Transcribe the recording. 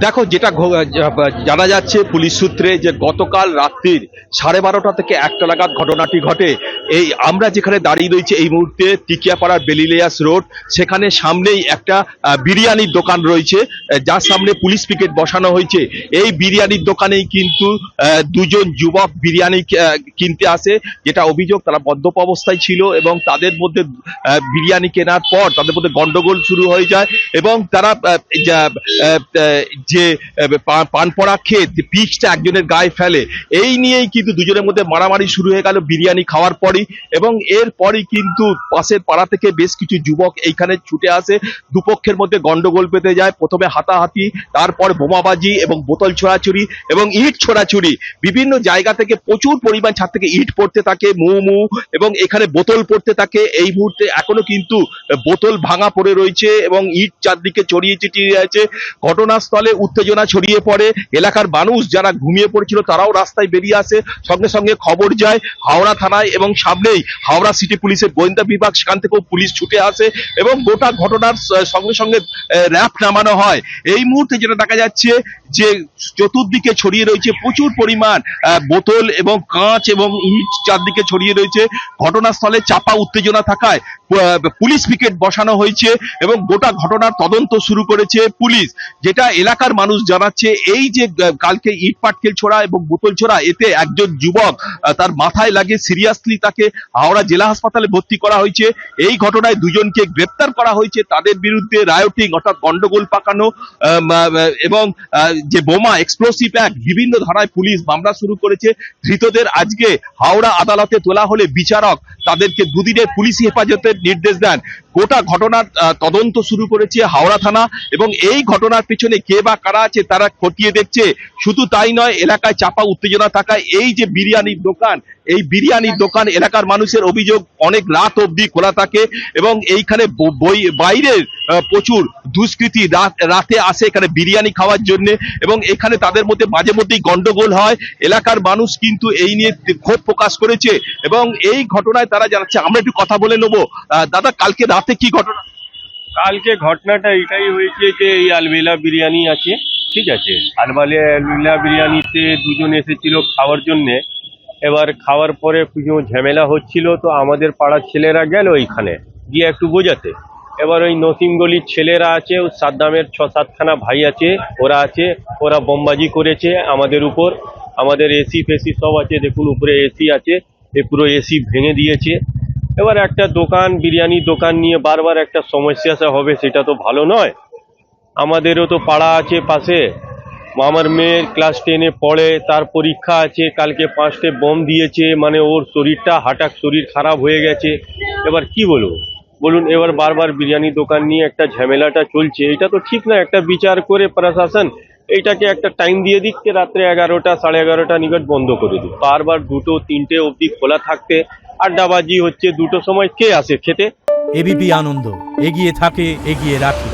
দেখো যেটা জানা যাচ্ছে পুলিশ সূত্রে যে গতকাল রাত্রির 12:30 থেকে 1টা নাগাদ ঘটনাটি ঘটে। এই আমরা যেখানে দাঁড়িয়ে রয়েছে এই মুহূর্তে টিকিয়াপাড়ার বেলিলিয়াস রোড, সেখানে সামনেই একটা বিরিয়ানির দোকান রয়েছে, যার সামনে পুলিশ পিকেট বসানো হয়েছে। এই বিরিয়ানির দোকানেই কিন্তু দুজন যুবক বিরিয়ানি কিনতে আসে, যেটা অভিযোগ তারা মদ্যপ অবস্থায় ছিল এবং তাদের মধ্যে বিরিয়ানি কেনার পর তাদের মধ্যে গন্ডগোল শুরু হয়ে যায় এবং তারা যে পান পড়া খেয়ে পিচটা একজনের গায়ে ফেলে। এই নিয়েই কিন্তু দুজনের মধ্যে মারামারি শুরু হয়ে গেল বিরিয়ানি খাওয়ার পরই, এবং এরপরই কিন্তু পাশের পাড়া থেকে বেশ কিছু যুবক এইখানে ছুটে আসে। দুপক্ষের মধ্যে গন্ডগোল পেতে যায়, প্রথমে হাতাহাতি, তারপর বোমাবাজি এবং বোতল ছোড়াছুড়ি এবং ইট ছোড়াছুড়ি। বিভিন্ন জায়গা থেকে প্রচুর পরিমাণ ছাদ থেকে ইট পড়তে থাকে, মু এবং এখানে বোতল পড়তে থাকে। এই মুহূর্তে এখনো কিন্তু বোতল ভাঙা পড়ে রয়েছে এবং ইট চারদিকে ছড়িয়ে ছিটিয়ে আছে। ঘটনাস্থলে উত্তেজনা ছড়িয়ে পড়ে, এলাকার মানুষ যারা ঘুমিয়ে পড়েছিল তারাও রাস্তায় বেরিয়ে আসে। সঙ্গে সঙ্গে খবর যায় হাওড়া থানায় এবং সামনেই হাওড়া সিটি পুলিশের গোয়েন্দা বিভাগ, সেখান থেকেও পুলিশ ছুটে আসে এবং গোটা ঘটনার সঙ্গে সঙ্গে র্যাপ নামানো হয়। এই মুহূর্তে যেটা দেখা যাচ্ছে যে চতুর্দিকে ছড়িয়ে রয়েছে প্রচুর পরিমাণ বোতল এবং কাঁচ এবং ইট চারদিকে ছড়িয়ে রয়েছে। ঘটনাস্থলে চাপা উত্তেজনা থাকায় পুলিশ পিকেট বসানো হয়েছে এবং গোটা ঘটনার তদন্ত শুরু করেছে পুলিশ। যেটা এলাকার মানুষ জানাচ্ছে, এই যে কালকে ইট পাটকেল ছোড়া এবং বোতল ছোড়া, এতে একজন যুবক তার মাথায় লাগে, সিরিয়াসলি তাকে হাওড়া জেলা হাসপাতালে ভর্তি করা হয়েছে। এই ঘটনায় দুজনকে গ্রেপ্তার করা হয়েছে, তাদের বিরুদ্ধে রায়োটিং অর্থাৎ গন্ডগোল পাকানো এবং যে বোমা এক্সপ্লোসিভ অ্যাক্ট, বিভিন্ন ধারায় পুলিশ মামলা শুরু করেছে। ধৃতদের আজকে হাওড়া আদালতে তোলা হলে বিচারক তাদেরকে দুদিনের পুলিশি হেফাজতের নির্দেশ দেন। গোটা ঘটনার তদন্ত শুরু করেছে হাওড়া থানা এবং এই ঘটনার পেছনে কে বা কারা আছে তারা খতিয়ে দেখছে। শুধু তাই নয়, এলাকায় চাপা উত্তেজনা থাকায় এই যে বিরিয়ানির দোকান, এই বিরিয়ানির দোকান এলাকার মানুষের অভিযোগ অনেক রাত অবধি খোলা থাকে এবং এইখানে বাইরের প্রচুর দুষ্কৃতী রাতে আসে এখানে বিরিয়ানি খাওয়ার জন্য এবং এখানে তাদের মধ্যে মাঝে মধ্যেই গন্ডগোল হয়। এলাকার মানুষ কিন্তু এই নিয়ে ক্ষোভ প্রকাশ করেছে এবং এই ঘটনায় তারা জানাচ্ছে। আমরা একটু কথা বলে নেবো। দাদা, কালকে রাতে কি ঘটনা? কালকে ঘটনাটা এটাই হয়েছে যে এই আলবেলা বিরিয়ানি আছে, ঠিক আছে, আলবেলা বিরিয়ানিতে দুজন এসেছিল খাওয়ার জন্যে। এবার খাওয়ার পরে কিছু ঝামেলা হচ্ছিল, তো আমাদের পাড়ার ছেলেরা গেল ওইখানে গিয়ে একটু বোঝাতে। এবার ওই নসিমগলির ছেলেরা আছে, সাদ্দামের 6-7খানা ভাই আছে, ওরা বোমবাজি করেছে আমাদের উপর। আমাদের এসি ফেসি সব আছে, দেখুন উপরে এসি আছে, এ পুরো এসি ভেঙে দিয়েছে। এবার একটা দোকান, বিরিয়ানির দোকান নিয়ে বারবার একটা সমস্যা হবে, সেটা তো ভালো নয়। আমাদেরও তো পাড়া আছে পাশে, আমার মেয়ের ক্লাস 10-এ পড়ে, তার পরীক্ষা আছে, কালকে 5টে বোম দিয়েছে, মানে ওর শরীরটা হঠাৎ শরীর খারাপ হয়ে গেছে। এবার কি বলবো বলুন, এবার বারবার বিরিয়ানি দোকান নিয়ে একটা ঝামেলাটা চলছে, এটা তো ঠিক না। একটা বিচার করে প্রশাসন এইটাকে একটা টাইম দিয়ে দিচ্ছে, রাত্রে 11টা 11:30 নিকট বন্ধ করে দিই। বারবার 2টো 3টে অবধি খোলা থাকতে আড্ডাবাজি হচ্ছে, 2টোর সময় কে আসে খেতে? এবিপি আনন্দ এগিয়ে থাকে, এগিয়ে রাখে।